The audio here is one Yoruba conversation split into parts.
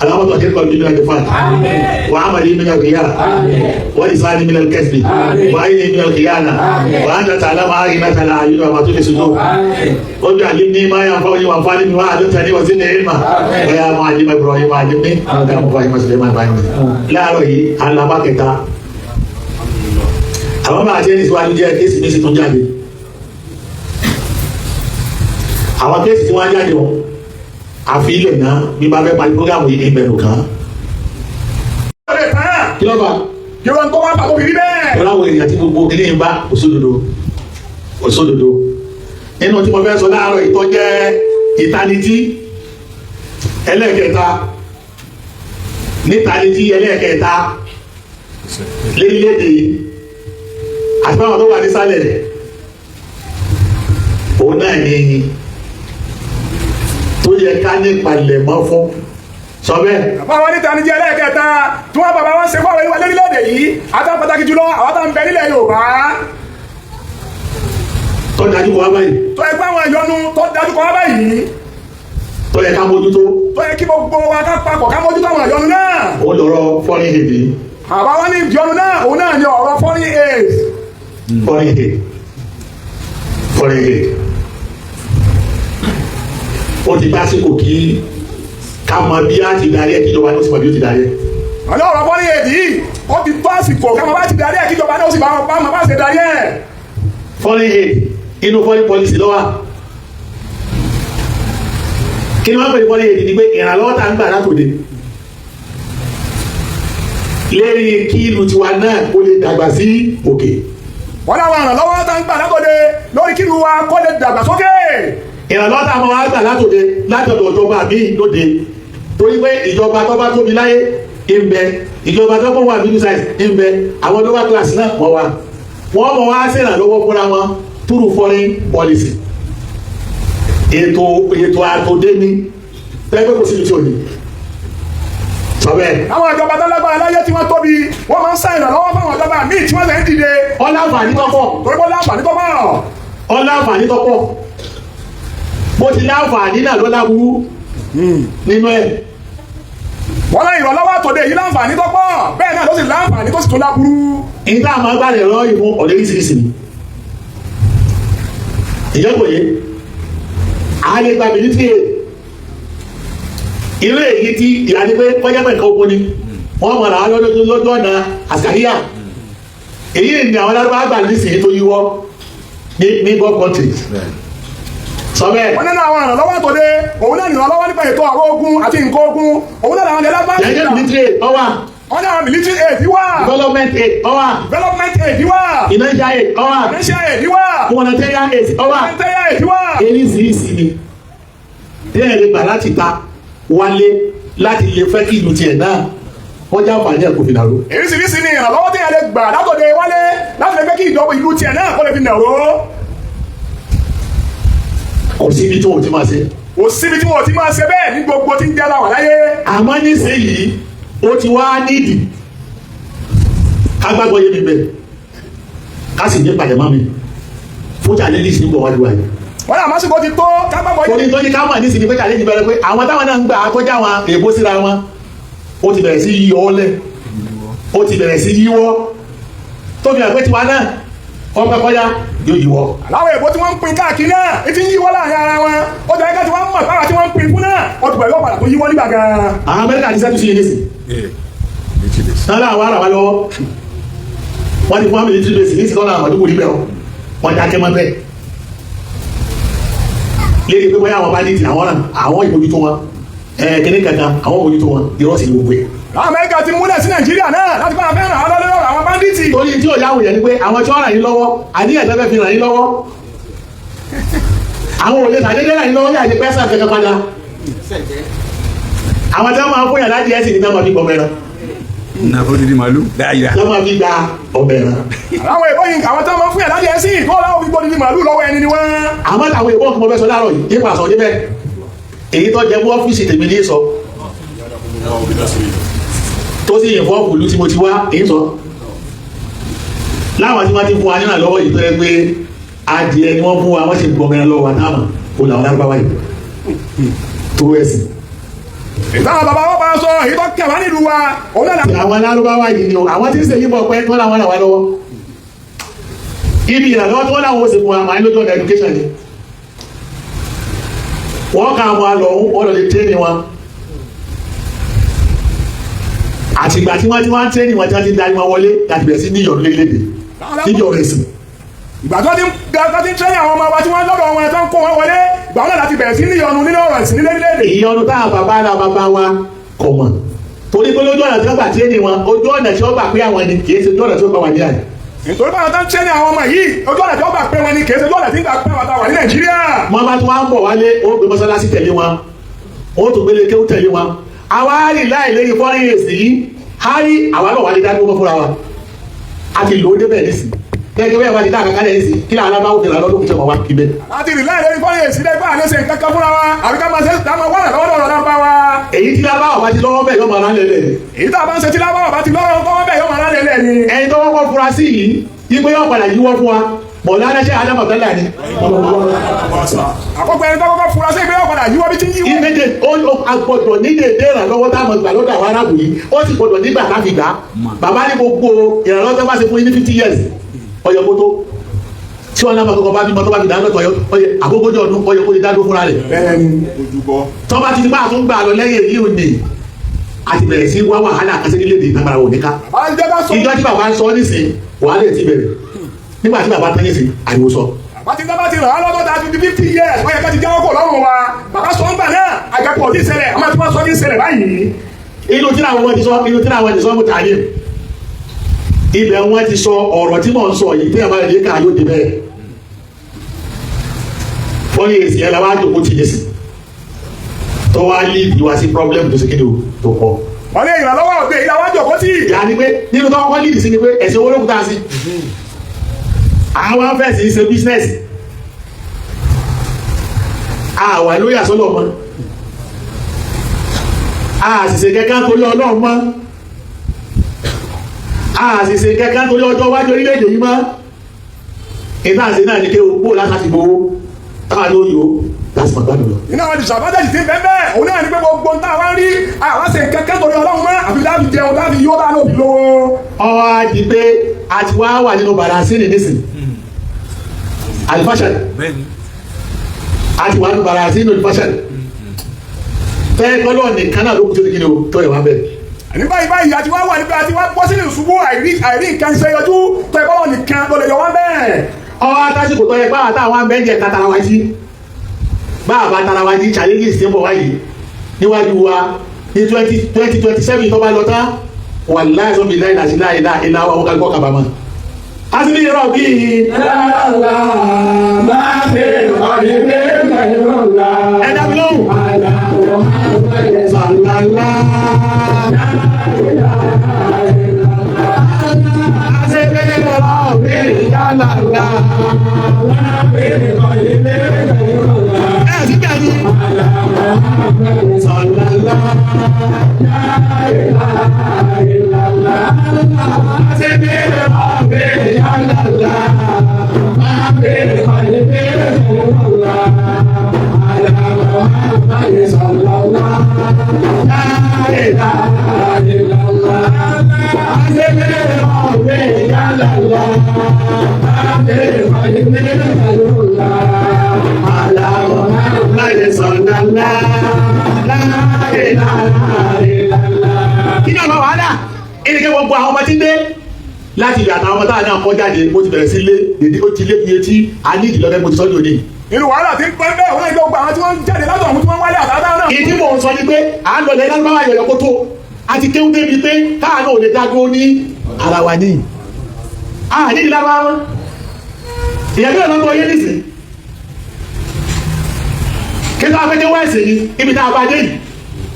اللهم طهر قلبي من النفاق وعملي من الرياء ولساني من الكذب وعيني من الخيانة وأنت تعلم عاقبة الأعين وما تخفي الصدور رب علمني ما ينفعني وانفعني بما علمتني وزدني علما ويا معلم إبراهيم علمني ويا مفهم سليمان علمني láàárọ̀ yìí alábá kẹta àwọn bá àti ẹni síwájú jẹ́ kéèsì ní sí tó jáde àwọn kéèsì tí wọ́n jáde wọn àfi ilẹ̀ náà bí bá fẹ́ parí programu yìí ìbẹ̀rù kan. kí ló bá kí ló ń tó wá pàtó bíbí bẹ́ẹ̀. ọlọ́wọ́ èèyàn tí gbogbo ilé yìí bá òsódodo nínú tí mo fẹ́ sọ láàárọ̀ ìtọ́ jẹ́ ìtanití ẹlẹ́ẹ̀kẹta nítanití ẹlẹ́ẹ̀kẹta lérílẹ̀èdè àti báwọn tó wà nísàlẹ̀ rẹ̀ òun náà ní tó yẹ ká ní palẹ̀mọ́ fún sọ bẹ́ẹ̀. báwọn ní tani jẹ́ ẹlẹ́ẹ̀kẹta tí wọ́n bàbá wọn ṣe fún àwọn lórílẹ̀‐èdè yìí àtàwọn pàtàkì jùlọ àwọn tó ń bẹ nílẹ̀ Yorùbá. tó dájú kọ wá báyìí. tó yẹ pé àwọn ìyọnu tó dájú kọ wá báyìí. tó yẹ ká mójútó. tó yẹ kí gbogbo wa ká papọ̀ ká mójútó àwọn ìyọnu náà. ó lọ́rọ̀ foreign aid. àbá wọn ní ìyọnu náà òun náà ní ọ̀rọ̀ foreign aid. foreign aid ó ti tásìkò kí ká mọ bí a ti darí ẹ kíjọba ní ó sì mọ bí ó ti darí ẹ. ọ̀nà ọ̀rọ̀ foreign aid yìí ó ti tó àsìkò ká mọ bá ti darí ẹ kíjọba ní ó sì bá bá ṣe darí ẹ. foreign aid inú foreign policy lọ́wọ́ kí ni wọ́n pè ní foreign aid ni pé ìrànlọ́wọ́ tá ń gbà látòde lérí kí ìlú tiwa náà kó lè dàgbà sí òkè. wọ́n náà wà ìrànlọ́wọ́ tá ń gbà látòde lórí kí ìlú wa kó lè dàgbà sókè. ìrànlọ́wọ́ tá a máa gbà látòde látọ̀dọ̀ ìjọba mi lóde torí pé ìjọba tó bá tóbi láyé ń bẹ ìjọba tó kọ́ wà middle size ń bẹ àwọn lower class náà wọ́n wà wọ́n mọ̀ wá ṣèrànlọ́wọ́ fúnra wọn through foreign policy ètò àtòdé ní pẹ́pẹ́ kò sí ní tí ò ní sọ́bẹ̀. àwọn ìjọba tó lágbára láyé tí wọ́n tóbi wọ́n máa ń ṣàìrànlọ́wọ́ fáwọn ìjọba míì tí wọ́n lè ń dìde. ọláǹfààní tọ́pọ̀. torí pé ọláǹfààní tọ́pọ̀. ọláǹfààní tọ́pọ̀ bó ti láǹfààní náà ló láburú nínú ẹ̀. wọ́n lè ìrànlọ́wọ́ àtòdé yìí láǹfààní tọ́pọ̀ bẹ́ẹ̀ náà ló sì láǹfààní tó sì tún láburú. ìdá àmọ́ agbára ẹ̀rọ ìmú ọ̀lẹ́rìsìrìsì ni ìjọ́gbòye àálẹ́gbà military irú èyí tí ìlànà pé pọ́jẹ́pẹ̀ nǹkan ogun ni wọ́n mọ̀ra lójú ọ̀nà àṣàríyà èyí ni àwọn lárúbáwá gbà nísìnyí tó yíwọ́ ní both countries sọ bẹ́ẹ̀. wọ́n nínú àwọn ìrànlọ́wọ́ àtòdé òun náà ìrànlọ́wọ́ nípa ètò àwọn ogun àti nǹkan ogun òun náà làwọn ẹlẹ́gbàá. jẹ́jẹ́ military ọwà. wọ́n ní àwọn military aid wà. development aid ọwà. development aid wà. financial aid ọwà. financial aid wà. humanitarian aid ọwà. humanitarian aid wà. eríṣiríṣi ni díẹ̀ lè gbà láti ta wálé láti lè fẹ́ kí ìlú tiẹ̀ náà wọ́n já àǹfààní ẹ̀ kò fi nàró. eríṣiríṣi ni ìrànlọ́wọ́ tí a lè gbà látòde wálé láti lè fẹ́ kí ìjọba ìlú tiẹ̀ náà kó lè fi nàró. kò síbi tí wọ́n ti máa ṣe. kò síbi tí wọ́n ti máa ṣe bẹ́ẹ̀ ní gbogbo tí ń jẹ́ láwà láyé. àmọ́ nísìnyìí ó ti wá nídìí ká gbàgbọ́ yé mi bẹ́ẹ̀ ká sì ní pàdémọ́ mi fún challenge ní gbọ̀wájú wáyé. wọ́n yà mọ́sìkò ti tó ká gbàgbọ́ yé. torí tó ní ká mọ̀ nísìnyí pé challenge bẹ̀rẹ̀ pé àwọn táwọn náà ń gbà kọjá wọn èèbó síra wọn ó ti bẹ̀rẹ̀ sí yíyọ́ lẹ̀ ó ti bẹ̀rẹ̀ sí yíwọ́ tóbi àgbẹ̀ tiwa náà ọpẹ kọjá yóò yíwọ́. aláwọ̀ èbó tí wọ́n ń pín káàkiri náà etí ń yíwọ́ láàrin ara wọn ó jẹ́ ẹgbẹ́ tí wọ́n ń mọ̀ báwa tí wọ́n ń pín fún náà ó ti bẹ̀rẹ̀ ọ̀padà tó yíwọ́ nígbà gan-an. àwọn Amẹ́ríkà ti sẹ́tù sí yé nísì. sọ́lá àwọn ará wa lọ́wọ́ wọ́n ti fún wa military base ní ìsìnkọ́lá àwọn àdúgbò níbẹ̀ wọ́n dákẹ́ mọ́ bẹ́ẹ̀. léde pé bóyá àwọn bandits àwọn ìbójútó wọn kíní kankan àwọn ìbójútó wọn ìrọ́sì ní gbogbo ẹ̀. Amẹ́ríkà ti múlẹ̀ sí Nàìjíríà náà láti bá fẹ́ràn àwọn lọ́lọ́rọ̀ àwọn báńdíìtì. torí tí òyà wòye ni pé àwọn tí wọ́n ràn yín lọ́wọ́ àníyàn tẹ́fẹ́ fi ràn yín lọ́wọ́ àwọn òye tàdédé ràn yín lọ́wọ́ yà ní pẹ́sà kẹ́kẹ́ padà àwọn tí wọ́n máa ń fún yàrá díẹ̀ sí ní náà máa fi gbọ́ mẹ́ran. nàfọ́ dídí màálù dáyà. tí wọ́n máa fi gba ọbẹ̀ rán. àwọn èèbó yìí àwọn tí wọ́n máa ń fún yàrá díẹ̀ sí kó láwọn fi gbọ́ dídí màálù lọ́wọ́ ẹni ni wọ́n. àmọ́ àwọn èèbó kí mo fẹ́ sọ láàárọ̀ yìí nípa àṣọ níbẹ̀ èyí tó jẹ mú ọ́fíìsì tèmi ní sọ tó sì yìn fún ọ̀pùlù tí mo ti wá èyí sọ láwọn tí wọ́n ti fún wa nínú àlọ́wọ́ yìí tó yẹ pé adìẹ ni wọ́n fún wa wọ́n sì gbọ́ mẹ́rin lọ́wọ́ wa táwọn kò làwọn lágbáwá yìí tó ẹ̀sìn ìtàn bàbá wọn bá sọ èyí tó kẹwàá nílùú wa òun náà. àwọn alárúbáwá yìí ni o àwọn tí ń ṣe yíbọn pẹ́ tó láwọn ràn wá lọ́wọ́ ibi ìrànlọ́wọ́ tó láwọn oṣù fún àmà lójú ọ̀dà education ni wọ́n ká àwọn alọ̀ ọ̀dọ̀ lè tẹ́ni wọn àtìgbà tí wọ́n ti wọ́n tẹ́ni wọn tí wọ́n ti darí wọn wọlé láti bẹ̀rẹ̀ sí ní ìyọ̀nù lélédè níbi ọ̀rọ̀ ẹ̀sìn. ìgbà tó ti ń tẹ́yìn àwọn ọmọ wa tí wọ́n lọ́dọ̀ wọn tó ń kó wọn wọlé ìgbà wọn láti bẹ̀rẹ̀ sí ní ìyọ̀nù nínú ọ̀rọ̀ ẹ̀sìn lélédè. ìyọ̀nù táwọn bàbá wa kọ̀ mọ̀ torí pé lójú ọ̀nà tí wọ́n gbà tẹ́ni wọn ojú ọ̀nà tí wọ́n gbà pé àwọn ni kì í ṣe ojú ọ̀nà tí wọ́n gbà wà ní àyè. nítorí báwọn tó ń tẹ́ni àwọn ọmọ yìí ojú ọ̀nà tí wọ́n gbà pé wọn ni kì í ṣe ojú ọ̀nà tí wọ́n gbà pé wọn wà ní Nàìjíríà. wọ́n bá tún wá ń bọ̀ wálé ó gbé mọ́sálásí tẹ̀lé wọn ó tún gbélé kéwú tẹ̀lé wọn àwa rí láì lẹ́yìn fọ́nrín èsì yìí hárí àwa náà wà lè dá dúró fúnra wa a ti lò ó débẹ̀ nísì gẹ́gẹ́ bẹ́ẹ̀ wá ti dá àkàkà lẹ́yìn sí kí làwọn alábáwò kìlà lọ́dún kìtẹ́ wá kí bẹ́ẹ̀. a ti rí láì lẹ́yìn fọ́nrín èsì lẹ́gbẹ́ àlẹ́sẹ̀ kankan fúnra wa àbí ká máa ṣe dáná wọ́n lọ́wọ́ lọ́wọ́ lábá wa. èyí tí lábáwò bá ti lọ́wọ́ bẹ́ẹ̀ yọ máa rán lẹ́lẹ̀. èyí tá a bá ń ṣe tí lábáwò bá ti lọ́wọ́ bẹ́ẹ̀ yọ máa rán lẹ́lẹ̀ ni. ẹni tó wọ́pọ̀ fura sí yìí yípe yóò padà yíwọ́ fún wa mọ̀lá aláṣẹ adámọ̀tálà ni. àkọ́kọ́ ẹni tó kọ́kọ́ fura sí ìgbé yóò padà yíwọ́ bí ti ń yíwọ́. ìméje ó gbọdọ̀ ní dédé ìrànlọ́wọ́ táwọn ìgbà lọ́dọ̀ àwọn arábù yìí ó sì gbọdọ̀ nígbà láti gbà bàbá ní gbogbo ìrànlọ́wọ́ tó bá ṣe fún yín ní 50 years ọyọ kótó tí wọn náà máa kọ́kọ́ bá bímọ tó bá fi dáná tó ọyẹ àgógójì ọdún ọyọ kó lè dá dúró fúnra rẹ̀. tó bá ti di báà tó ń gbà lọ lẹ́yìn èyí ò ní àti bẹ̀rẹ̀ sí wá wàhálà kásẹ́kílẹ̀ ìtagbára wò níká. ìjọ tí bàbá ń sọ nísìnyí wàhálà ti bẹ̀rẹ̀ nígbà tí bàbá tán nísìnyí àìwò sọ. àbátí dábàá ti ràn án lọ́dọ̀ dáa di 50 years wọ́n yẹ ká ti jáwọ́ kó lọ́rùn wa bàbá sọ ń gbà náà àjẹpọ̀ ní ìṣẹ̀lẹ̀ àmọ́ tí wọ́n sọ ní ìṣẹ̀lẹ̀ báyìí. inú tí àwọn ti sọ mú tààlẹ́ ibẹ̀ wọ́n ti sọ ọ̀rọ̀ tí mò ń sọ yìí tí a máa lè ká yóò dé bẹ́ẹ̀ fọ́nì èsì ẹ̀ làwọn àjòkó ti dé sí tó wá lé ìwà sí problem tó ṣe kéde tó pọ̀. wọ́n lé ìrànlọ́wọ́ òde ìyàwó àjòkó tí. ìyá ni pé nínú tó wọ́n lídìí sí ni pé ẹ̀sìn owó lókùtà sí àwọn afẹ́sì ṣe business àwa lórí àsọ́lọ̀ mọ́ àṣìṣe kẹ́kẹ́ torí Ọlọ́run mọ́ àṣìṣe kẹ́kẹ́ torí ọjọ́ wájú orílẹ̀-èdè yìí mọ́ ìtàṣe náà ní kí o gbó láti gbowó táwa ló yòó láti máa gbádùn lọ. iná àwọn disadvantage ti bẹ́ẹ̀ bẹ́ẹ̀ òun náà ní pé gbogbo ń táwa rí àwọn ṣe kẹ́kẹ́ torí Ọlọ́run mọ́ àfi láti jẹun láti yó bá lóbi lówó. ọwọ́ á di pé a ti wá wà nínú bàràsínì nísìn alifashan a ti wà nínú bàràsínì alifashan fẹ́ẹ́ kọ́lọ́ nìkan náà ló kú tó ti kí ni o tó yẹ wá bẹ́ẹ̀. ní báyìí àti wá wà níbi àti wá bọ́ sínú ìṣubú àìrí nǹkan ṣe yọjú tó ẹ bọ́lọ̀ nìkan ló lè yọ wá bẹ́ẹ̀. ọwọ́ atásìkò tó yẹ báwa táwọn abẹ́jẹ ká tara wa jí báwa bá tara wa jí challenges ti ń bọ̀ wáyé níwájú wa ní 2027 tó bá lọ tán wallahi sọ́mi láì láti láì láì láì wọ́n ká gbọ́ kábàámọ̀. asili yọrọ bí i. ẹ dábì lóhùn. kí ni ọmọ wàhálà ìrìnkè gbogbo àwọn ọmọ tí ń dé láti ìgbà àtàwọn ọmọ táwọn náà kọ́ jáde mo ti bẹ̀rẹ̀ sí lé èdè ó ti lé iye tí a ní ìdílọ́dẹ́ mo ti sọ́jú òní. inú wàhálà ti ń pẹ́ bẹ́ẹ̀ wọ́n lè gbọ́ àwọn tí wọ́n ń jáde látọ̀ àwọn tí wọ́n wálé àtàwọn náà. ìdí mò ń sọ ni pé à ń lọ lẹ́yìn lálùbáwá ìyọ̀yọ̀ kó tó a ti kéwú débi pé káà náà ò lè dá dúró ní ara wa ní. a ní ìdílé wa wọn ìyàgbé ọ̀nà ọmọ yé nìsín kí ló afẹ́ dé wẹ́ẹ̀sì ni ibi tá a bá dé yìí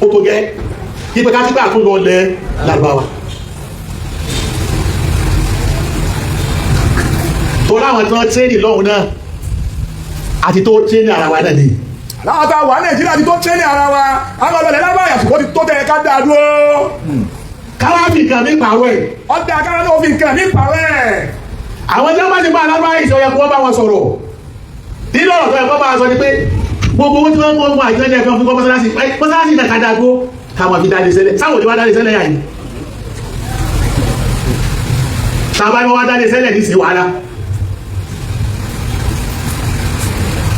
ó tó gẹ́ ibi ká ti gbà tó lọ lẹ lálùbáwá. tó láwọn tí wọ́n tẹ́ẹ̀nì lọ́hùn náà àti tó tẹ́ẹ̀nì ara wa náà ni. láwọn tá a wà Nàìjíríà ti tó tẹ́ẹ̀nì ara wa àwọn ọ̀dọ́ lẹ́la báyà ṣùgbọ́n ti tó tẹ̀ ká dáa dúró. káwá fi nǹkan mi pàwọ́ ẹ̀. ọ̀dà káwá náà fi nǹkan mi pàwọ́ ẹ̀. àwọn tí wọ́n bá ti bá alábáyé ìṣe ọ̀yẹ́ kó wọ́n bá wọn sọ̀rọ̀ nínú ọ̀rọ̀ tó yẹ kó bá wọn sọ ni pé gbogbo owó tí wọ́n ń mú àjọ ẹ̀jẹ̀ kan fún mọ́sálásí náà ká dáa dúró káwọn fi dáadé sẹ́lẹ̀ sáwọn òde wá dáadé sẹ́lẹ̀ yà yìí sábà ni wọ́n wá dáadé sẹ́lẹ̀ ní sí wàhálà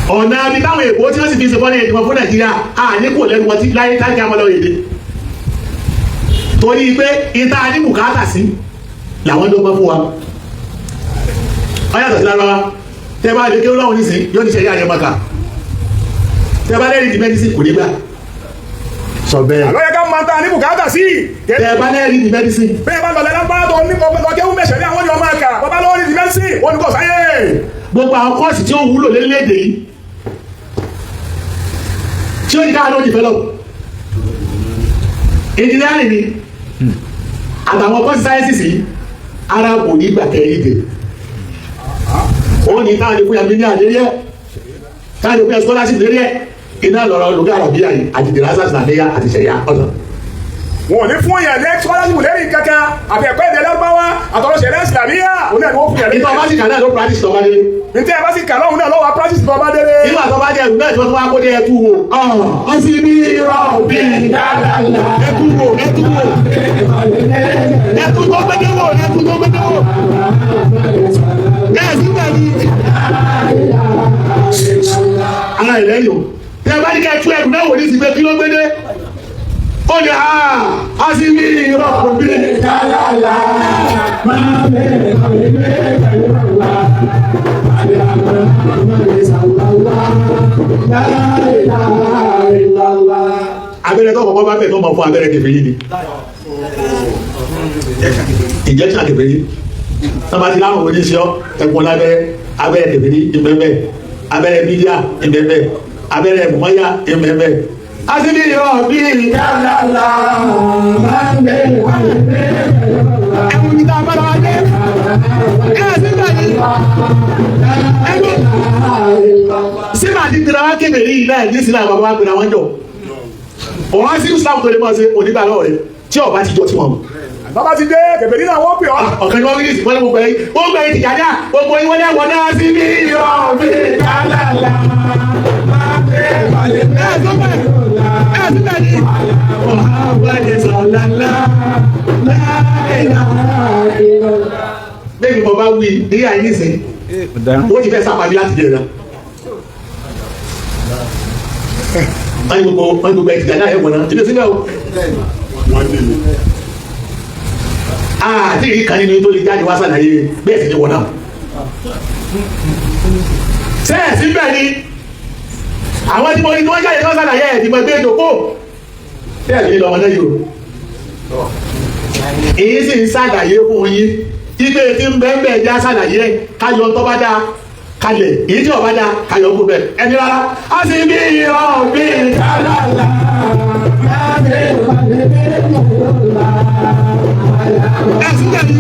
ọ̀nà àbí táwọn èkó tí wọ́n sì fi ṣe fọ́nà ìdìbò fún Nàìjíríà à ní kò lẹ́nu wọn tí láyé táǹkì àmọ́ lọ́wọ́ èdè torí pé ìta ní bùkátà sí làwọn dọ́gbọ́n fún wa ọ̀yàtọ̀ sí lára wa tẹ́ bá lè kí Ọlọ́run nísìn yóò ní ṣẹ̀yà àyẹ̀mọ́ ká tẹ́ bá lẹ́rìí di mẹ́dísìn kò ní gbà sọ bẹ́ẹ̀. àlọ́ yẹ ká máa ta ní bùkátà sí. tẹ́ bá lẹ́rìí di mẹ́dísìn. bẹ́ẹ̀ bá lọ́lẹ́ lápá tó ní ọkẹ́wù mẹ́sẹ̀ ní àwọn ọmọ àkà bàbá lọ́wọ́ ní di mẹ́dísìn wọ́n ní kò sáyé. gbogbo àwọn kọ́ọ̀sì tí ó wúlò lórílẹ̀-èdè yìí tí ó ní káà ló develop engineering ni àtàwọn kọ́ọ̀sì sciences yìí ara kò ní gbà kẹ́rì dé ó ní táwọn ẹ̀kú yàgbé ní àlérí ẹ̀ táwọn ẹ̀kú yà scholarship lérí ẹ̀ iná lọ́rọ̀ lókè àràbíyà yìí àti dìrásà sàmẹ́yà àti ṣẹ̀yà ọ̀nà. wọn ò ní fún yàn ní scholarship lérí kankan àti ẹ̀kọ́ èdè lárúbáwá àtọ̀rọ̀ ṣẹ̀lẹ̀ ìsìlámíyà òun náà ni wọ́n fún yàn ní. ìtọ́ bá sì kà náà ló practice tọ́ bá délé. ntẹ́ ẹ bá sì kà lọ́hùn náà lọ́wọ́ practice tọ́ bá délé. nígbà tó bá jẹ́ ẹ̀rù náà tí wọ́n tún wá kó dé ẹtú wo. ọsì bí irọ́ bí ẹtú wo ẹtú wo ẹtú tó gbẹdẹ wo ẹtú tó gbẹdẹ wo. ẹ̀ sígbà ní. ara ìlẹ́ yòó tẹ́ bá ní kẹ́ tú ẹ̀rù náà wò ní ti gbé kí ló gbẹdẹ. ó ní ọsì bí irọ́ bí abẹ́rẹ́ tó kọ́kọ́ bá bẹ̀ tó mọ̀ fún abẹ́rẹ́ kẹfẹ́ yìí ni injection kẹfẹ́ yìí sábà ti láwọn oníṣẹ́ ẹ̀kún lábẹ́rẹ́ abẹ́rẹ́ kẹfẹ́ yìí ìbẹ̀bẹ̀ abẹ́rẹ́ bídíà ìbẹ̀bẹ̀ abẹ́rẹ́ mọ̀mọ́yà ìbẹ̀bẹ̀ asìlì yọ̀ bí ẹ̀kún ní ta bára wájẹ́ síbẹ̀ àti tẹ̀lé wá kébèrè yìí náà ní sílẹ̀ àwọn àgbèrè àwọn jọ ọ̀hán sí Islam tó lè máa ṣe onígbà náà rẹ̀ tí ọba ti jọ tí wọn. bàbá ti dé kébèrè náà wọ́n pè ọ́. ọ̀kan ní wọ́n rí ìsìnkú ní gbogbo ẹ̀yìn gbogbo ẹ̀yìn ti jàdá gbogbo ẹ̀yìn wọlé ẹ̀wọ̀n náà sí ní ìrọ̀bí kálálà bẹ́ẹ̀ni mo bá wí ní àyè ìsìn wọ́n ti fẹ́ sápàdé láti jẹ náà wọ́n gbogbo ẹ̀tìgà náà ẹ̀wọ̀n náà tìbí síbẹ̀ o àti ìrí kan nínú tó lè jáde wá sàlàyé bẹ́ẹ̀ sì ni wọ́n náà sẹ́ẹ̀sì bẹ́ẹ̀ ni àwọn tí mo ní tí wọ́n jáde tó sàlàyé ẹ̀ tí mo gbé ìdòkó bẹ́ẹ̀ ni lọ́mọdé yìí o èyí sì ń sàlàyé fún yín ipe tí ń bẹ́ẹ̀ bẹ́ẹ̀ já sàlàyé káyọ̀ tó bá dáa kalẹ̀ èyí tí ọba dáa káyọ̀ kó bẹ́ẹ̀ ẹni rárá a sì bí ọ̀bí kálálà ẹ̀sùn tẹ̀lé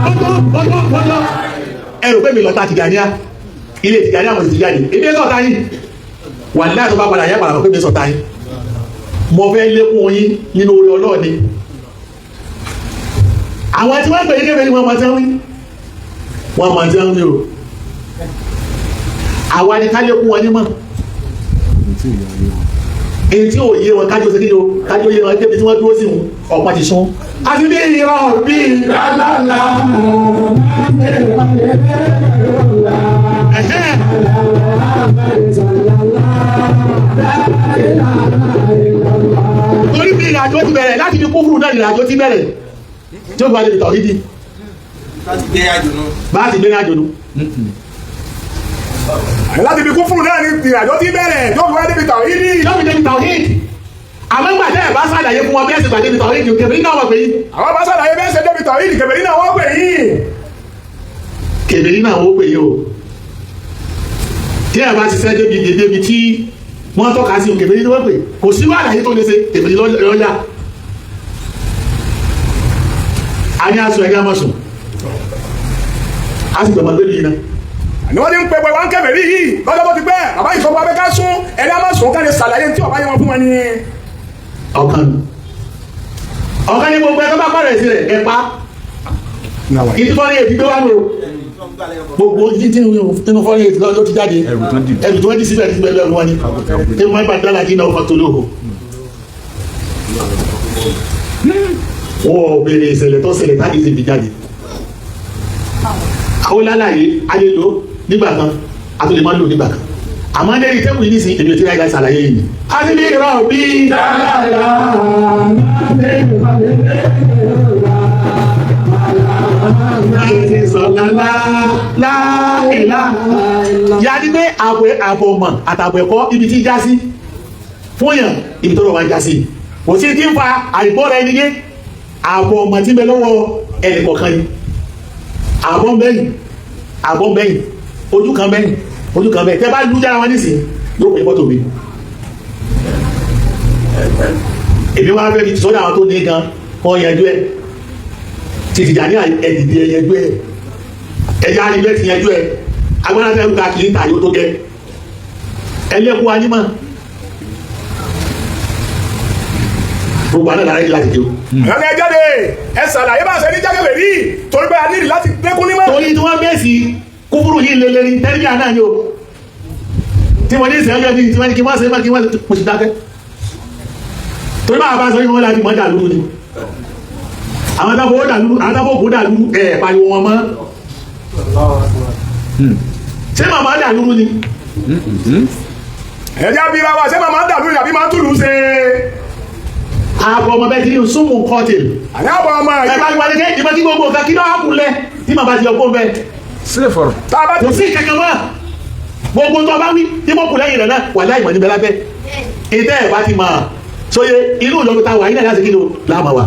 ọjọ́ ẹrù pé mi lọ́ta Tìjàníyà ilé Tìjàníyà mo ti jáde ebi sọ̀tà yìí wà ní láti bá padà yẹ padà pé mi sọ̀tà yìí mo fẹ́ lékún yín nínú orí ọlọ́ọ̀ni àwọn tí wọ́n pè é kébé ni wọ́n máa tẹ́ wí wọ́n máa tẹ́ wí o àwa ni ká lékún wọn ní mọ̀ èyí tí ò yé wọn kájọ sí kí ni o kájọ yé wọn débi tí wọ́n dúró sí wọn ọ̀pá ti sún. àti bí irọ́ bí lálálá torí bí ìrìnàjò ti bẹ̀rẹ̀ láti fi kúfùrù náà ìrìnàjò ti bẹ̀rẹ̀ tí ó bá lè tọ̀ ìdí bá ti gbé ìrìnàjò nù. láti fi kúfùrù náà ní ìrìnàjò ti bẹ̀rẹ̀ tó fi wá débi tọ̀ ìdí. tó fi débi tọ̀ ìdí àmọ́ ìgbà tẹ́ ẹ̀ bá sàlàyé fún wọn bí ẹ̀sìn gbàdébi tọ̀ ìdí kèbèrè náà wọ́n pè yín. àwọn bá sàlàyé bí ẹ̀sìn débi tọ̀ ìdí kèbèrè náà wọ́n pè yín. kèbèrè náà wọ́n pè yín o tí ẹ̀ bá ti sẹ́ débi tí wọ́n tọ́ka sí kèbèrè ní wọ́n pè kò sí wàhálà tó lè ṣe kèbèrè lọ́yà a ní aṣọ ẹ̀gá mọ̀sùn a sì gbọ̀mọ̀ lórí iná. ni wọ́n ti ń pẹ́ pẹ́ wọ́n ń kèbèrè yìí lọ́jọ́ tó ti pẹ́ bàbá ìsọ̀bọ̀ abẹ́ká sún ẹ̀dá má sùn ká lè ṣàlàyé tí ọ̀bá yẹn wọn fún wọn ni. ọ̀kan ní gbogbo ẹ̀ tó bá pàrọ̀ sí rẹ̀ ẹ̀ pa ìtúfọ́rí èdè gbé wá lò gbogbo títí nínú fọ́rí èdè lọ́jọ́ ti jáde ẹ̀rù tó wọ́n ti síbẹ̀ ti gbẹ̀lẹ̀ wọn ni ẹ̀rù máa ń bá dára kí náà fọ́tò lóhùn wọ́n ò béèrè ìṣẹ̀lẹ̀ tó ṣẹlẹ̀ táàdì sì fi jáde. àwọn lálàyé ayé lò nígbà kan àtúndì máa ń lò nígbà kan àmọ́ lẹ́yìn tẹ́kùn yìí nísìnyí èmi ò tí ra ìgbà ṣàlàyé yìí. a ti ní ìrọ̀ bí yàtí pé àbọ̀mọ̀ àtàbọ̀ ẹ̀kọ́ ibi tí já sí fún yàn ibi tó rọ̀ wá já sí kò sí tí ń fa àìgbọ́ra ẹni yé àbọ̀mọ̀ tí ń bẹ lọ́wọ́ ẹnì kọ̀ọ̀kan ni àbọ̀ bẹ́yìn ojú kan bẹ́yìn tẹ́ bá lú jára wọn nísìn yóò pè fọ́tò mi èmi wá fẹ́ fi sọ́dọ̀ àwọn tó ní gan kọ́ yanjú ẹ̀ títí jà ní ẹ̀dìdì ẹ̀yẹjú ẹ̀ ẹ̀yà àríwẹ̀ ti yanjú ẹ̀ agbára fẹ́ gba kìí tà yóò tó gẹ́ ẹlẹ́kùn anímọ̀ gbogbo àná lára láti jẹun. ọ̀nà ẹ̀jáde ẹ ṣàlàyé bá ṣe ní jákèjì rí torí pé a nílì láti dẹ́kun nímọ̀. torí tí wọ́n bẹ́ẹ̀ sí kúfúrú yìí lélẹ́rí tẹ́lifíà náà ni o tí wọ́n ní ìsẹ́yọ́ ní tí wọ́n ní kí wọ́n ṣe má kí wọ́n mo sì dákẹ́ torí bá a bá sọ yìí wọ́n láti mọ́ dàlú ni àwọn tábò kó dàlú ẹ̀ pariwo wọn mọ́ ṣé màmá dàlú ni. ẹ̀já bí ra wa ṣé màmá dàlú ni àbí máa túlù ṣe. àbọ̀ ọmọ bẹ́ẹ̀ ti ní súnmù kọ́tìlì. àní àbọ̀ ọmọ ẹ̀ bá gbọ́dọ̀ kẹ́ ìbọn kí gbogbo nǹkan kí náà kú lẹ̀ tí màmá ti ọgbọ́n bẹ́ẹ̀. sílẹ̀ fọ̀rọ̀. kò sí kankan mọ́ gbogbo tó bá wí tí mo kù lẹ́yìn rẹ̀ náà wà láì mọ̀ níbẹ̀ lábẹ́ ìtẹ́ ẹ̀ bá ti mọ̀ sóye inú ìjọba ta wà yín náà láti kí ló láàmà wà.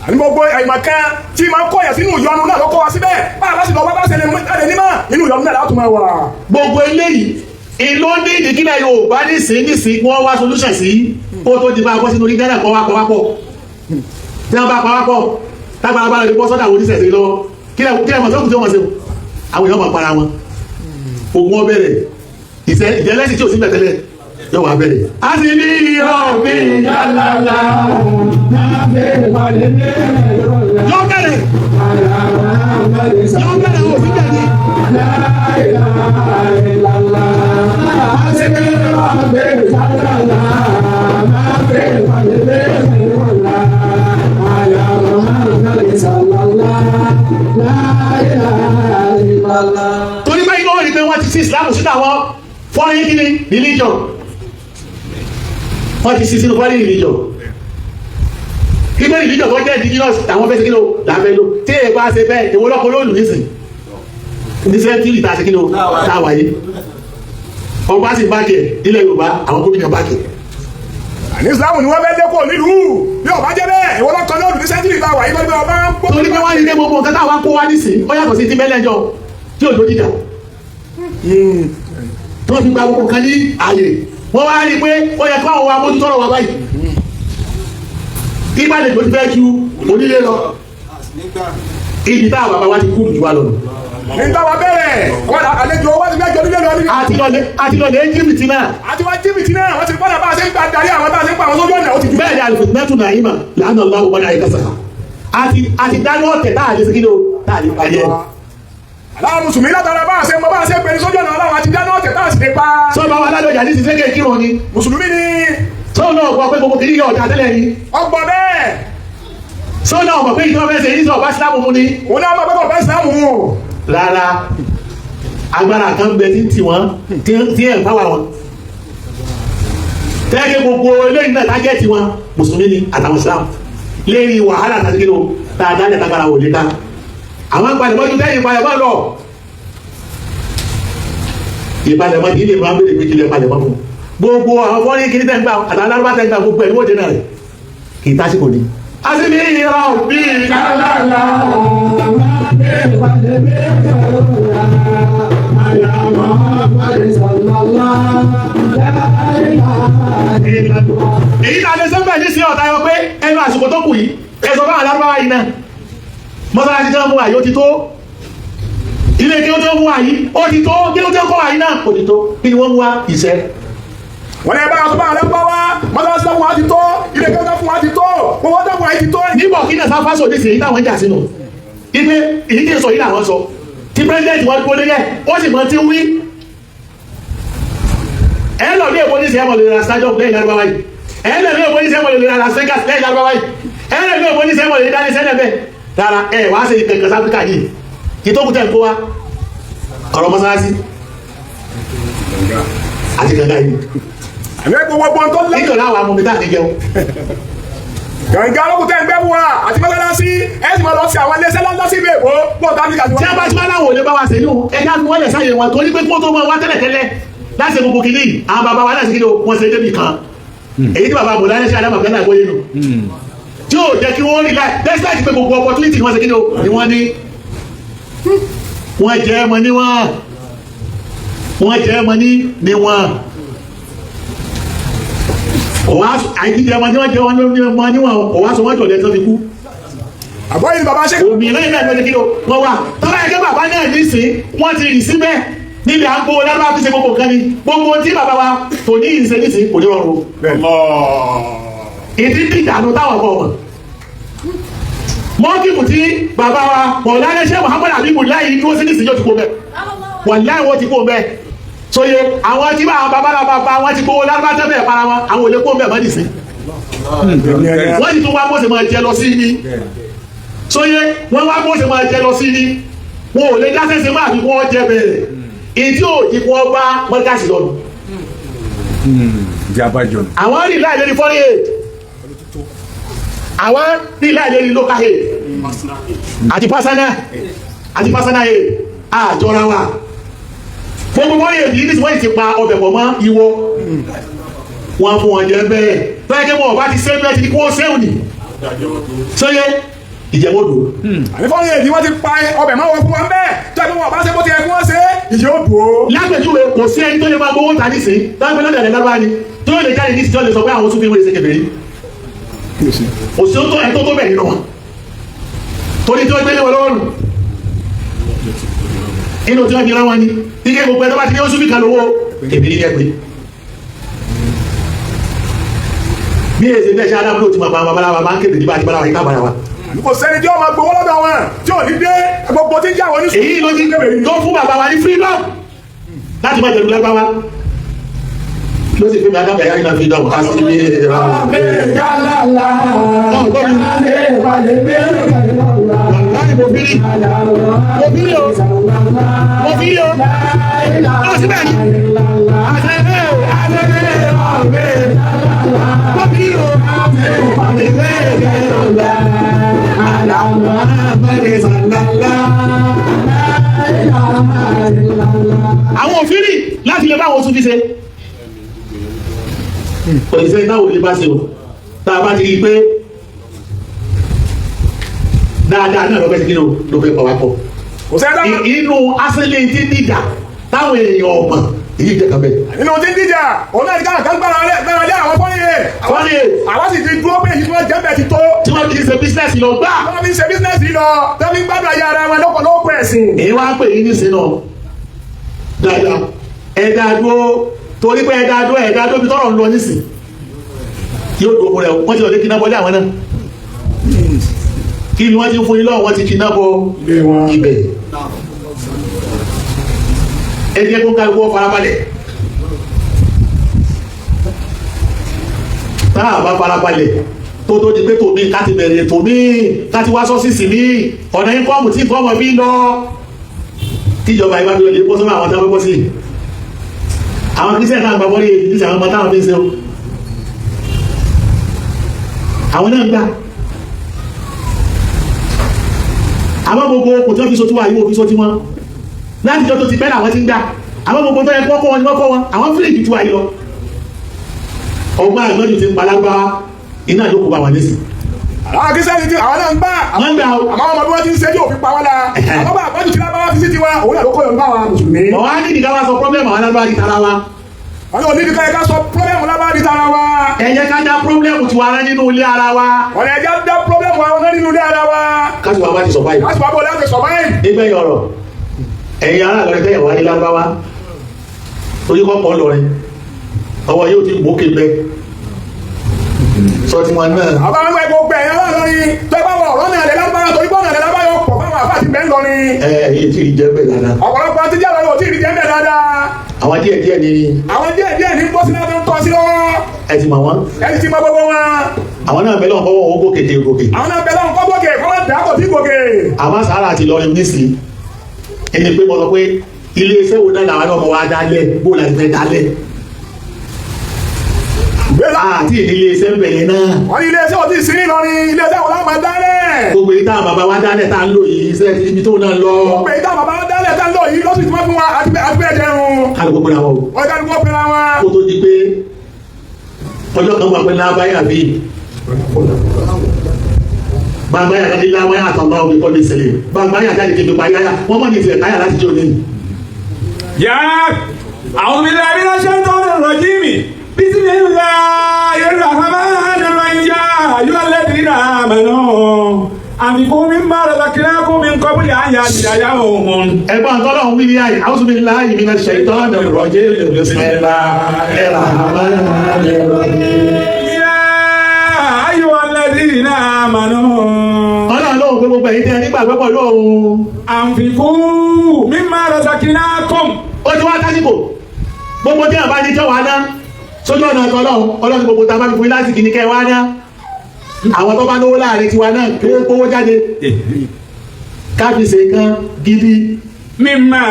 àní gbogbo àyìnbá kan tí máa ń kọ̀yà sínú ìyọnu náà ló kọ́ wa síbẹ̀ bá a bá sì lọ bá ṣe lè mú ẹ̀rẹ̀ nímọ̀ nínú ìyọnu náà látùmọ̀ wà. gbogbo eléyìí ìlú ní ìdíkílẹ̀ Yorùbá nísìn wọ́n wá solution sí kó tó di bá a bọ́ sínú orí gánà pọ̀wápọ̀ tí wọ́n bá pọ̀wápọ̀ tágbàrá bá lè bọ́ sọ́dà wo nísẹ̀sẹ̀ lọ kílẹ̀ mọ̀ sókùn tí wọ́n ṣe àwọn èèyàn máa para wọn ogun ọbẹ̀rẹ̀ ìjẹ́lẹ́sì tí ò sí bẹ̀tẹ̀lẹ̀ yóò wá bẹ̀rẹ̀. a sì ní irọ́ mi yálàlá yóò bẹ̀rẹ̀ òfin bẹ̀rẹ̀. torí báyìí lọ́wọ́ ni pé wọ́n ti sí Islam sínú àwọn foreign kini religion wọ́n ti sí sínú foreign religion kíkọ́ religion tó jẹ́ indigenous àwọn fẹ́ sí kílò lábẹ́ ló tí èyí bá ṣe bẹ́ẹ̀ èwo lọ́kọ́ lóòlù nísìn ní sẹ́ńtírì tá a ṣe kílò táwáyé ọba sì bájẹ̀ ilẹ̀ Yorùbá àwọn gómìnà bájẹ̀. àní Islam ni wọ́n fẹ́ dẹ́kọ̀ nílùú bí ọba jẹ́ bẹ́ẹ̀ èwo lọ́kọ́ lóòlù ní sẹ́ńtírì táwáyé lọ́dún ọba ń gbọ́. torí pé wọ́n rí ilé gbogbo nǹkan táwọn kó wá nísìn ó yàtọ̀ sí ti mẹ́lẹ́jọ tí òjò jíjà tí wọ́n fi gba gbogbo kan ní ààyè wọ́n wá rí pé ó yẹ kó àwọn amójútọ́rọ̀ wa báyìí kí bá lè tó ti fẹ́ ju onílé lọ ibi táwọn bàbá wa ti kú jù wá lọ. ní táwa bẹ̀rẹ̀ wọ́n àlejò wọ́n ti fẹ́ jọ nílé lọ níbi. àti lọ lè jìbìtì náà. àti wọ́n jìbìtì náà wọ́n ti fọ́nà bá a ṣe ń gba darí àwọn bá a ṣe ń pa àwọn sójú ọ̀nà ó ti jù. bẹ́ẹ̀ ni àlùfẹ́ mẹ́tún náà yìí mà lánàá lọ́wọ́ wọn àyíká sàkà àti dáná ọ̀tẹ̀ táà lè segin ló táà lè parí ẹ̀. aláwọ̀ mùsùlùmí látara bá a ṣe mọ bá a ṣe pẹ̀lú sójú ọ̀nà aláwọ̀ àti dáná ọ̀tẹ̀ táà sì lè pa. sọ́ba wa lálọ́jà ní ti sẹ́kẹ̀ kírun ni. mùsùlùmí ni. sọ́nà ọ̀gbọ́n pé gbogbo kìíní ọ̀dà tẹ́lẹ̀ ni. ọgbọ̀n bẹ́ẹ̀. sọ́nà ọ̀gbọ́n pé ìtọ́ fẹ́ ṣe yíṣọ́ ọ̀bá sílámù mu ni. òun náà máa bẹ́ẹ̀ bá sílámù mu. rárá agbára kan bẹ tí wọ́n tí ẹ̀ ń fáwà wọn. tẹ́lẹ̀ gbogbo eléyìí náà tágẹ́ẹ̀tì wọn mùsùlùmí ni àtàwọn sílámù lérí wàhálà tàbí ló dáadáa ní àtàgbàrà wò lé ká àwọn ìpalẹ̀mọ́ ju tẹ́yìn ìpalẹ̀mọ́ lọ ìpalẹ̀mọ́ kì í lè máa ń bèrè pé kí lè palẹ̀mọ́ fún gbogbo àwọn fọ́nrín kìíní tẹ́ ń gbà àtàwọn alárúbá tẹ́ ń gbà gbogbo ẹ̀ ní òde náà rẹ̀ kì í tásìkò ní. a sì ní ìrọ̀ bí kálálà èyí tà lè sọ́gbà ní sí ọ̀tá yọ pé ẹnu àsìkò tó kù yìí ẹ̀sọ̀ bá alárúbáwá yìí náà mọ́sálásí tí wọ́n mú àyí ó ti tó ilé kí ó tó mú àyí ó ti tó kí ó tó kọ́ àyí náà kò ti tó kí ni wọ́n mú wá ìṣẹ́. wọ́n ní bá a tó bá alárúbáwá mọ́sálásí fún wa ti tó ilé kí ó tó fún wa ti tó gbogbo tó fún wa ti tó. níbo kí náà sáfà sọ nísìnyí táwọn ń jà sínú ipe èyí tí ń sọ yìí làwọn sọ tí pírẹsidẹ́ntì wọn dúró lé ó sì mọ tí ń wí. ẹ lọ ní èkó ní sẹ́yìn mọ̀ lè ra stadium lẹ́yìn lárúbáwá yìí ẹ lọ ní èkó ní sẹ́yìn mọ̀ lè ra Las Vegas lẹ́yìn lárúbáwá yìí ẹ̀rẹ́ mi ò mọ́ ní sẹ́wọ̀n lè dání sẹ́lẹ̀ bẹ́ẹ̀ rárá ẹ̀ wá sí kankan sáfíríkà yìí kí tó kú tẹ̀ ń kó wa ọ̀rọ̀ mọ́sálásí àti kankan yìí. àmì gbogbo tó lé. nítorí àwọn amúmi tá à ní jẹun. gàǹgà olókùn tẹ́ ń gbẹ́ fún wa àti mọ́sálásí ẹ̀ sì máa lọ sí àwọn iléeṣẹ́ lọ́sí ìbò èkó pọ̀ tábìlì àti wọn. tí a bá tí wọn láwọn ò lè bá wa sẹ́yìn o ẹ̀ka fi wọ́n lẹ̀ sáyé wọn torí pé kó tó mọ wá tẹ́lẹ̀tẹ́lẹ̀ láti gbogbo kìíní àwọn bàbá wa láti kìíní wọn ṣe débi kan èyí tí bàbá bò láyé sí adámọ̀ gánà ìgbóyè nù tí ó jẹ́ kí wọ́n rí láì despite pé gbogbo opportunity wọ́n ṣe kìíní ni wọ́n ní wọ́n jẹ́ ẹmọ níwọ̀n wọ́n jẹ́ ẹmọ níwọ̀n òwá àìjíjẹ ẹmọ níwọ̀n jẹ́ wọn níwọ̀n òwá sọ wọ́n jọ̀lẹ́ tó fi kú àbọ̀yìn bàbá ṣe. òmìnira yìí náà ló ní kí ló wọ́n wà tọ́lá ẹgbẹ́ bàbá náà ní sí wọ́n ti rì síbẹ̀ níbi àgbo lábá fi ṣe gbogbo nǹkan ni gbogbo tí bàbá wa tò ní ìṣe ní sí kò ní rọrùn. ìdí bí ìdànù táwọn ọkọ wọn. mọ́kìmù tí bàbá wa mọ̀lánà ṣé Muhammad Abibu láyé dúró sí ní ìsìnjọ́ ti kó bẹ́ẹ̀ wọ́n láì wọ́n ti kó bẹ́ẹ̀ sóye àwọn tí bàbá wọn ti gbowó lábá tẹ́bẹ̀ para wọn àwọn olè kó bẹ́ẹ̀ mọ́ nìsín. wọ́n ti tún wá bó ṣe máa jẹ lọ sí ní sóye wọ́n wá bó ṣe máa jẹ lọ sí ní wọn ò lè dáṣẹ́ ṣe máa fi wọ́n jẹ bẹ̀rẹ̀ ìdí òjì kí wọ́n bá mọ́tíkàsì lọ́nu. àwọn rí láì lórí foreign aid àwọn rí láì lórí local aid àti personal aid àjọra wa gbogbo wọ́n yẹ̀ yìí wọ́n ti pa ọbẹ̀ pọ̀ mọ́ ìwọ wọn fún wọn jẹ bẹ́ẹ̀ bẹ́ẹ̀ kí wọ́n bá ti sẹ́yìn bẹ́ẹ̀ ti kí wọ́n sẹ́yìn ni sóyè ìjẹ́wọ́dò. ànífọ́nì èdè wọ́n ti pa ọbẹ̀ máa wọ fún wọn bẹ́ẹ̀ tó ẹgbẹ́ wọn bá ṣe bó ti ẹgbẹ́ wọn ṣe ìjẹ́wọ́dò. lágbèjúwe kò sí ẹni tó lè máa gbowó ta nísìnyí táwọn ẹgbẹ́ lọ́dẹ̀ lọ́wọ́ ni tó lè jáde ní ìsìjọ́ lè sọ pé àwọn tún fi wọ́n ṣe kẹfẹ́ yìí. òsì tó ẹ̀ tó bẹ̀ nínú wọn torí tí wọ́n gbé léwọ́ lọ́wọ́ nù inú tí wọ́n fi rán wọn ni ike gbogbo ẹ̀ tó bá ti ní oṣù fi kan lówó èmi ní ẹgbẹ́ bí èsì bẹ́ẹ̀ ṣe adábúlò tí màmá babaláwa máa ń kéde nípa àti babaláwa yìí kábàárà wa. kò sẹ́ni tí ó máa gbowó lọ́dọ̀ wọn tí ò ní dé gbogbo tí ń jà wọ́n ní sùn. èyí ló ti tó fún bàbá wa ní freedom láti má jẹ̀lú lágbá wa ló sì fi mi adábẹ̀ yára ní freedom ká sí ní ìrà wọn. mo fi rí o ó sì bẹ́ẹ̀ ni àwọn òfin rí láti lè bá àwọn tún fi ṣe òṣìṣẹ́ ìtàwò lè bá ṣe o tá a bá ti rí pé dáadáa náà lọ́fẹ́ sí kí ló fẹ́ pàwápọ̀ inú asẹ́lẹ̀ tí dídà táwọn èèyàn ọmọ èyí jẹ́ kan bẹ́ẹ̀. inú tí dídà òun náà ní káàkiri kan gbára lé àwọn fọ́nìyè àwọn sì ti dúró pé èyí tí wọ́n jẹ́ bẹ́ẹ̀ ti tó. tí wọ́n fi ṣe bísínẹ́sì lọ gbá. wọ́n fi ṣe bísínẹ́sì lọ tó fi gbádùn ayé ara wọn lọ́pọ̀lọpọ̀ ẹ̀sìn. èyí wá pè yín nísìn náà dáadáa ẹ̀dá dúró torí pé ẹ̀dá dúró bí tọ́rọ̀ ń lọ nísìn yóò dòwò rẹ̀ wọ́n ti lọ dé kíná bọ́lé àwọn náà kí ni wọ́n ti fún ilé ọ̀wọ́n ti kíná bọ́ ibẹ̀ ẹgbẹ́ kó kálukú wọ́n farabalẹ̀ táà bá farabalẹ̀ tó di pé tòmí láti bẹ̀rẹ̀ tòmí láti wá sọ́sìsì ní ọ̀nà ìfọ́ọ̀mù tí ìfọ́ọ̀mù bí lọ tíjọba ìwà bíi olè bọ́ sọ́mọ́ àwọn táwọn bọ́ sí àwọn kristian náà gbàgbọ́ ní èdè tí àwọn ọmọ táwọn fi ń ṣe o àwọn náà ń gbà àwọn gbogbo kò tí wọ́n fi so tí wọ́n àyíwò fi so tí wọ́n láti jọ tó ti pẹ́ làwọn ti ń gbà àwọn gbogbo tó yẹ kọ́kọ́ wọn ni wọ́n kọ́ wọn àwọn fílẹ̀jì tí wọ́n àyí lọ ọgbà ìmọ̀jù ti ń palágbá iná ìlú bá wà nísìn. àwọn akíṣẹ́ ti àwọn náà ń gbà àwọn ń gbà o àwọn ọmọ bí wọ́n ti ń ṣe yóò fi pa wọ́n la àwọn bá àpájù tí lábá wá fi sí tiwa òun náà ló kọ́ yọ̀ ń bá wa mùsùlùmí. ọ̀wá ní ìdíkà wá sọ pọ́blẹ́mù àwọn alábàá di tara wa. wọ́n ní onídìí ká sọ pọ́blẹ́mù lábá di tara wa. ẹ jẹ́ ká dá pọ́blẹ́mù tiwa rẹ nínú ilé ara wa. wọ́n ẹ jẹ́ dá pọ́blẹ́mù wa rẹ nínú ilé ara wa. kásìwá bá ti sọ báyìí. kásìwá bó láti sọ báyìí. nígbẹ́ yọrọ ẹ̀yin ará lọ́rẹ́ tẹ́yẹ̀ wá ní lábáwá torí kọ́kọ́ lọ́rẹ́ ọwọ́ yóò ti gbókè bẹ́ẹ̀ sọ ti wọn náà. àbáwọn ẹgbẹ́ gbogbo ẹ̀yàn lọ́rin tó bá wọ ọ̀rọ̀ náà lè lágbára torí bọ́ọ̀nà lè lágbára pọ̀ fáwọn àbá àti bẹ́ẹ̀ lọ́rin. èyí tí ì jẹ́ bẹ́ẹ̀ dáadáa. ọ̀pọ̀lọpọ̀ àti jẹ́ lọ́rin ò tí ì jẹ́ bẹ́ẹ̀ dáadáa. àwọn díẹ̀ díẹ̀ ni. àwọn díẹ̀ díẹ̀ ní bọ́sí náà tó ń tọ́ sí lọ́wọ́. ẹ ti mọ̀ wọ́n. ẹ ti mọ̀ gbogbo wọn. àwọn náà bẹ̀rẹ̀ ọkọ̀ wọn gòkè dé gòkè. àwọn náà bẹ̀rẹ̀ ọkọ̀ gòkè kọ́ wọ́n dà kò tí gòkè. àwọn sàárà àti Ìlọrin nísìnyí ẹni pé mo sọ pé ilé iṣẹ́ wo náà làwọn náà mọ̀ wá dálẹ̀ bó la ti fẹ́ dálẹ̀. àti ilé iṣẹ́ ń bẹ̀rẹ̀ náà. wọ́n ní ilé iṣẹ́ ò tí ì sí Ìlọrin ilé iṣẹ́ wo láwọn máa dálẹ̀. gbogbo ìta bàbá wa dálẹ̀ tá ń lò yìí iṣẹ́ ibi tó náà lọ. gbogbo ìta bàbá wa dálẹ̀ tá ń lò yìí lọ́sùn tí wọ́n fún wa àti bẹ́ẹ̀ jẹun. kálukú pé àwọn o. wọ́n kálukú pé àwọn. kó tó di pé ọjọ́ kan wà pé lábáyà bíi bàbáyà láti láwáyà àtàwọn ọmọ ìkọ́lé ìṣẹ̀lẹ̀ bàbáyà jáde kébé payáyà wọ́n mọ̀ ní ìfẹ́ káyà láti jọ ní. yá àwọn mi lábí lọ́sẹ̀ tó ń rọ̀ jí mi bismillahir rahmanir rahim yá ayọ́ lẹ́bìrì náà mẹ́nu àfikún mi máa rẹ̀ lákìlákùn mi kọ́bùlì àyà àdìyà òhun. ẹ̀gbọ́n tọ́lọ̀ ń wí ní àyè a'udhu billahi minash shaitanir rajim bismillahir rahmanir rahim. Ọlọ́run lóhùn pé gbogbo ẹ̀yin tẹ́ nígbàgbọ́ pẹ̀lú òun. Àǹfikún mímọ́ razaqnakum. Ó ti wá tásìkò. Gbogbo tí àbá ní jọ́ wá ná. Sójú ọ̀nà ọ̀tọ̀ Ọlọ́run gbogbo tá a bá fi fún láti kìíní kẹ́ wá ná. Àwọn tó bá lówó láàrin tiwa náà kí ó kówó jáde. Káfíńsì kan gidi. Mímọ́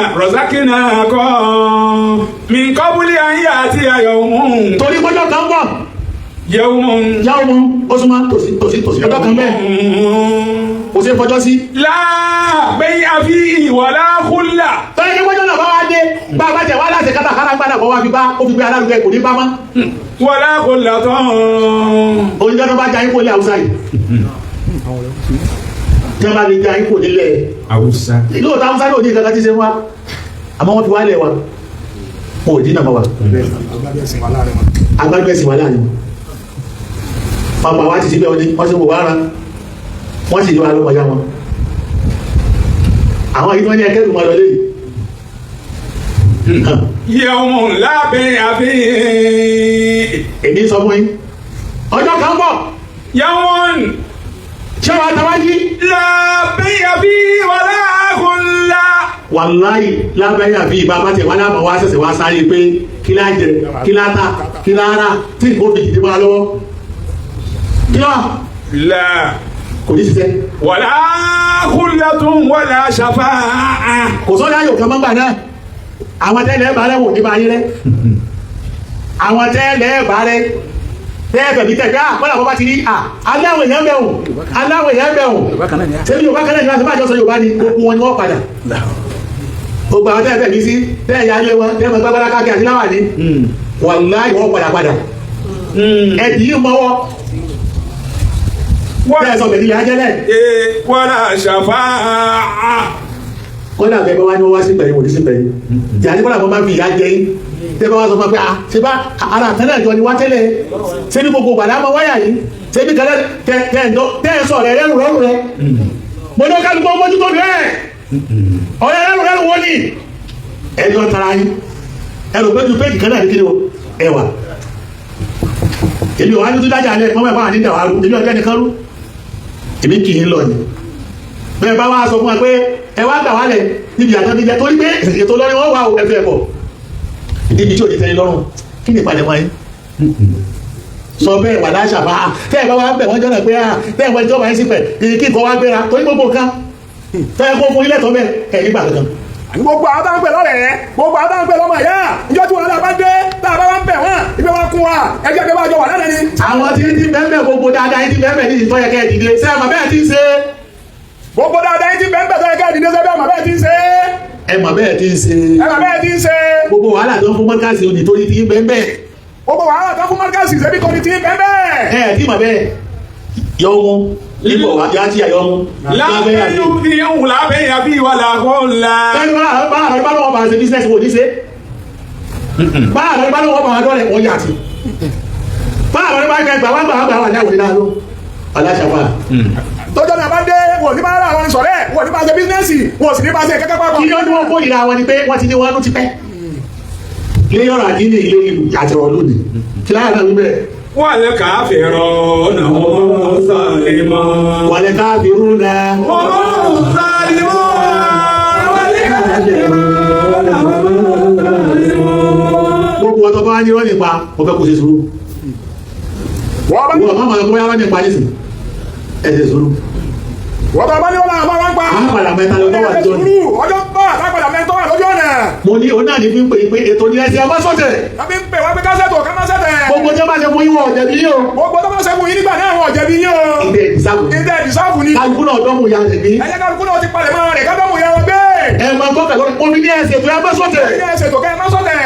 razaqnakum. Min qabli an ya'tiya yawmun. Torí gbọ́dọ̀ kan bọ̀. Yawmun osuma tòsí ọjọ́ kan bẹ́ẹ̀ kò sí fọjọ́ sí. La bay'a fihi wala khulla. tọ́lá ní wọ́jọ́ náà bá wá dé bá a bá jẹ wá láti kátà kára gbádà kọ́ wá fi bá ó fi gbé alárugẹ kò ní bá mọ́. wala khulla tán. oúnjẹ tó bá jẹ ayípo ní Haúsá yìí tí wọ́n bá lè jẹ ayípo nílẹ̀ Haúsá. lóòótọ́ Haúsá ló ní ìkàkà tí ṣe wá àmọ́ wọ́n fi wá lẹ̀ wa wọn ò dín náà mọ́ wa agbájú ẹ̀sìn wà láàrin pàpà wá ti síbẹ̀ ọdí wọ́n sì wò wára wọ́n sì lọ́wọ́ alọ́mọ̀yá wọn àwọn ìgbọ́n ní ẹkẹ́rù mọ́ lọ lè yawmun la bay'a fihi. èmi sọ fún yín ọjọ́ kan bọ̀ yawmun ṣé wàá tàwájí la bay'a fihi wala khulla. wàláyì lábẹ́yà bí ibà bá tẹ̀ wá láàmú wá sẹ̀sẹ̀ wá sáré pé kí lá jẹ kí lá ta kí lá rà tí nǹkan òbí dìde máa lọ́wọ́ kí lọ́wọ́ la kò ní ṣiṣẹ́. wala khullatun wala shafa'a. kò sọ́dọ̀ ayò kan mọ́gbà náà àwọn tẹ́lẹ̀ bá rẹ̀ wò ní báyìí rẹ̀ àwọn tẹ́lẹ̀ bá rẹ̀ tẹ́ẹ̀fẹ̀ bí tẹ̀gbẹ́ àpọ́lá bọ́ bá ti rí aláwọ̀ èèyàn bẹ̀rùn ṣe bí Yorùbá kan náà ní láti máa jọ sọ Yorùbá ni gbogbo wọn ni wọ́n padà gbogbo àwọn tẹ́ẹ̀fẹ̀ bí sí tẹ́ẹ̀yà ilé wọn tẹ́ẹ̀mọ̀ gbágbára káàkiri àti láwà ní wàláhì wọ́n padà ẹ̀dì yìí mọ́wọ́ tẹ́ẹ̀sọ̀ bẹ̀rẹ̀ ajẹ́lẹ̀ wala shafa'a. kọ́lá bẹ̀rẹ̀ wá ní wọ́n wá sí pẹ̀lú òdí sí pẹ̀lú ìyá ní kọ́lá máa fi ìyá jẹ́ yìí tẹ́bá wá sọ fún pé ṣe bá ara àtẹ́lẹ̀ ìjọ ni wá tẹ́lẹ̀ ṣe ní gbogbo gbàdá máa wáyà yìí ṣe bí kẹlẹ́ tẹ́ẹ̀sọ̀ rẹ̀ rẹ́rù rẹ́rù rẹ̀ mo ní kálukọ́ mójú tó rẹ̀ ọ̀rẹ́ rẹ́rù rẹ́rù wọ́n ní ẹni ọ̀ tara yín ẹrù pé ju péjì kan náà ní kí ni ẹwà èmi ò wá ní tó dájà alẹ́ mọ́mọ́ ẹ̀fọ́ àti ìdàwà rú èmi ọ̀jẹ́ nìkan rú èmi kì í lọ ni bẹ́ẹ̀ bá wá sọ fún wa pé ẹ wá gbà wálẹ̀ níbi àtọ́bíjẹ torí pé ètò lọ́rin wọ́n wà ẹ̀fẹ́ ẹ̀bọ̀ níbi tí ò ní tẹ́lẹ̀ lọ́rùn kí ni ìpàdé wọn yín sọ bẹ́ẹ̀ wà láṣà bá tẹ́ ẹ̀ bá wá bẹ̀ wọ́n jọ́nà pé tẹ́ ẹ̀ wọ́n ìjọba yín sí pẹ̀ kí nǹkan wá gbéra torí gbogbo nǹkan tẹ́ ẹ̀ kó fún ilé ẹ̀tọ́ bẹ́ẹ̀ ẹ̀ nígbà kankan. gbogbo àwọn táwọn ń pè lọ́rẹ̀ẹ́ gbogbo àwọn táwọn ń pè lọ́mọ ìyá ìjọ tí wọn náà bá dé tá a bá wá ń bẹ̀ wọ́n ibi wọn kún wa ẹgbẹ́ ẹgbẹ́ wájọ wà lẹ́nu ni. àwọn tí ti bẹ́ẹ̀ gbogbo dáadáa yín ti bẹ́ẹ̀ ní ìtọ́ yẹ kẹ́ ẹ̀ dìde ṣé ẹ̀ mọ̀ bẹ́ẹ̀ ti ń ṣe. gbogbo dáadáa yín ti bẹ́ẹ̀ tó yẹ kẹ́ ẹ̀ dìde ṣé ẹ̀ mọ̀ bẹ́ẹ̀ ti ń ṣe. ẹ̀ mọ̀ bẹ́ẹ̀ ti ń ṣe. ẹ̀ mọ̀ bẹ́ẹ̀ ti ń ṣe. gbogbo wàhálà tó ń fún mọ́kàsí òní torí ti ń bẹ́ẹ̀ bẹ́ẹ̀. gbogbo wàhálà tó ń fún mọ́kàsí ṣebí torí ti ń bẹ́ẹ̀ bẹ́ẹ̀. ẹ̀ tí mọ̀ bẹ́ẹ̀ yọ wọn nígbà wà á ti àyọ wọn. lábẹ́yà bí òun lábẹ́yà bí wà láhùnlá. báyọ̀ bá lọ́wọ́ bá ṣe bísíǹsì wò ní ṣe. báyọ̀ bá lọ́wọ́ bá wà dọ́rẹ̀ wọ́n yà sí. báyọ̀ bá gbà wá ní àwòrán náà ló aláṣàfà. tọ́jọ́ náà bá dé wọ́n ní máa rà wọn sọ̀rẹ́ wọ́n ní máa ṣe bísínẹ́sì wọ́n sì ní máa ṣe kẹ́kẹ́ pápá. kí ló ní wọ́n kó ìra wọn ni pé wọ́n ti ní wọn ló ti pẹ́. ilé yọ̀rọ̀ àdínní ilé ìlú àtẹ̀wọ̀ lónìí kí láyà náà wíbẹ̀. wal kafiruna hum zalimun. wal kafiruna hum zalimun. wal kafiruna hum zalimun. gbogbo ọ̀tọ̀ bá wá ní irọ́ nípa ọ̀fẹ́ kò ṣe sùúrù. wọ́n bá wọ́n máa mú yàrá nípa nísìn ẹ̀sẹ̀ sùúrù. wọ́n tó bá ní ọ̀la àbá wá ń pa. àwọn padà mẹ́ta lọ́jọ́ wà lójú ọ̀nà. ọjọ́ bá àtàkpadà mẹ́ta wà lójú ọ̀nà. mo ní òun náà ní fi ń pè ètò ní ẹsẹ̀ ọmọ sọ̀tẹ̀. tàbí ń pè wá pé kásẹ̀tò ká má sẹ̀tẹ̀. gbogbo tí wọ́n bá ṣe fún yín wọ̀ ọ̀jẹ̀bí yín o. gbogbo tó bá ṣe fún yín nígbà náà wọ̀ ọ̀jẹ̀bí yín o. ìdẹ ìdìsáàbù ni. kálukú náà dọ́mù ya rẹ̀ bí. ẹ̀yẹ kálukú náà ti palẹ̀ mọ́ rẹ̀ ká dọ́mù ya wọn gbé. ẹ máa gbọ́ pẹ̀lú omi ní ẹsẹ̀ tó yẹ bá sọ̀tẹ̀. ní ẹsẹ̀ tó kẹ́ ẹ má sọ̀tẹ̀.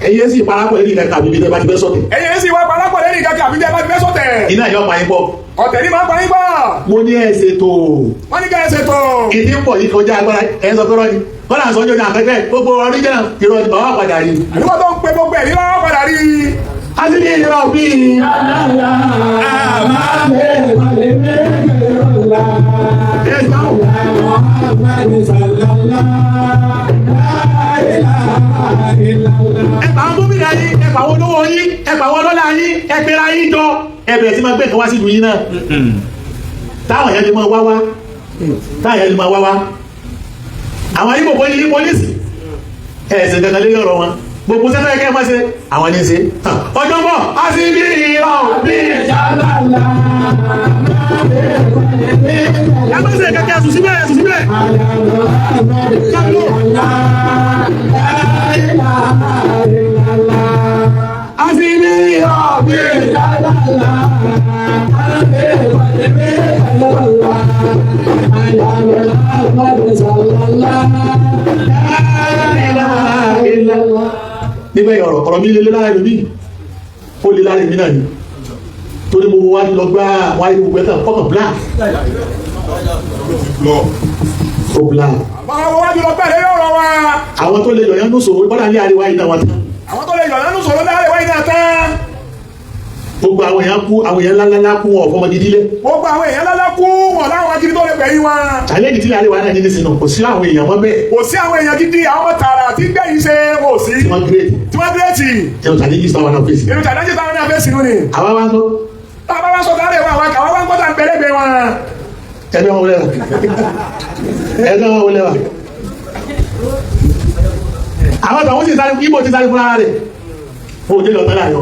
ẹ̀yẹ sì parapọ̀ ẹ̀rí ìkàkà àbí bí tẹ́ bá ti fẹ́ sọ̀tẹ̀. ẹ̀yẹ sì wá parapọ̀ ẹ̀rí ìkàkà àbí tẹ́ bá ti fẹ́ sọ̀tẹ̀. iná yọ pa yín bọ̀. ọ̀tẹ̀ ní máa pa yín bọ̀. mo ní ẹsẹ̀ tó. wọ́n ní ká ẹsẹ̀ tó. ìdí ń pọ̀ yìí kọjá agbára ẹ̀ sọ fẹ́rọ́ ni wọ́n náà sọ́jọ́ ní afẹ́fẹ́ gbogbo ọdún jẹ́ ìrọ̀ ọ̀hún padà rí. àdúgbò tó ń pe gbogbo ẹ̀ nílò ọ̀hún padà rí. a ti ní ìrọ̀ bí. ẹ̀pà àwọn gómìnà yín ẹ̀pà àwọn olówó yín ẹ̀pà àwọn ọlọ́lá yín ẹ̀pẹ̀ra yín jọ ẹ̀bẹ̀rẹ̀ tí máa gbé nǹkan wá sí ìlú yín náà táwọn èèyàn lè máa wá wá àwọn yìí gbogbo ní pólísì ẹ̀sìn kankan lé ọ̀rọ̀ wọn gbogbo sẹ́fẹ́ ẹ̀kẹ́ máa ṣe àwọn ní ṣe ọjọ́ bọ̀ á sì bí ìrọ̀ bí ìjàlálà ẹgbẹ́sẹ̀ kẹ́kẹ́ ẹ̀sùn síbẹ̀ á sì bí ìrọ̀ bí ìjàlálà níbẹ̀ ọ̀rọ̀ mi lélẹ́ lára ìlú ó lè lára ìmì náà ni tó ní mo wá lọ gbá wáyé gbogbo ẹ̀ta fọ́kàn black ó black àwọn wájú lọ bẹ̀rẹ̀ yọ̀rọ̀ wa. àwọn tó lè yọ̀yán ló sòrò bọ́dà ní àríwá iná wọn tán. àwọn tó lè yọ̀yán ló sòrò ní àríwá iná tán. gbogbo àwọn èèyàn kú àwọn èèyàn lálálá kú wọn ọ̀fọ́mọ gidi lé. gbogbo àwọn èèyàn lálá kú wọn láwọn agidi tó lè gbẹ̀yìn wọn. challenge tí àríwá náà ní nísìnyí kò sí àwọn èèyàn wọn bẹ́ẹ̀. kò sí àwọn èèyàn gidi àwọn ọmọ tààrà tí gbẹ̀yìn ṣe wò sí. tí wọ́n gírètì. ẹnu challenge táwọn náà fèsì. ẹnu challenge táwọn náà fèsì nù ni. àwa wá sọ. táwọn bá sọ káàdé wọn àwọn wá ń gbọ́dọ̀ gbẹ̀lẹ́gbẹ̀ wọn. ẹgbẹ́ wọn wọlé wa àwọn tàwọn sì sáré ibo ti sáré fún ara rẹ̀ ó dé lọ tọ́lá yọ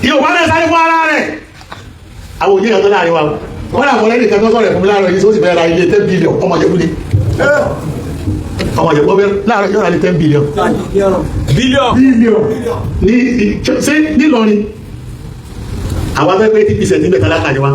yóò wọ́n náà sáré fún ara rẹ̀ àwọn òjé lọ tọ́lá yọ wa wọ́n náà fọ́lẹ́ nìkan tó sọ̀rọ̀ fún láàárọ̀ yìí tó sì fẹ́ ra ilé 10 billion ọmọ Ìjẹ̀bú ni ọmọ Ìjẹ̀bú bẹ́ẹ̀ láàárọ̀ yóò ra ilé 10 billion ní Ìlọrin àwọn afẹ́fẹ́ 80% níbẹ̀ tálákà ni wa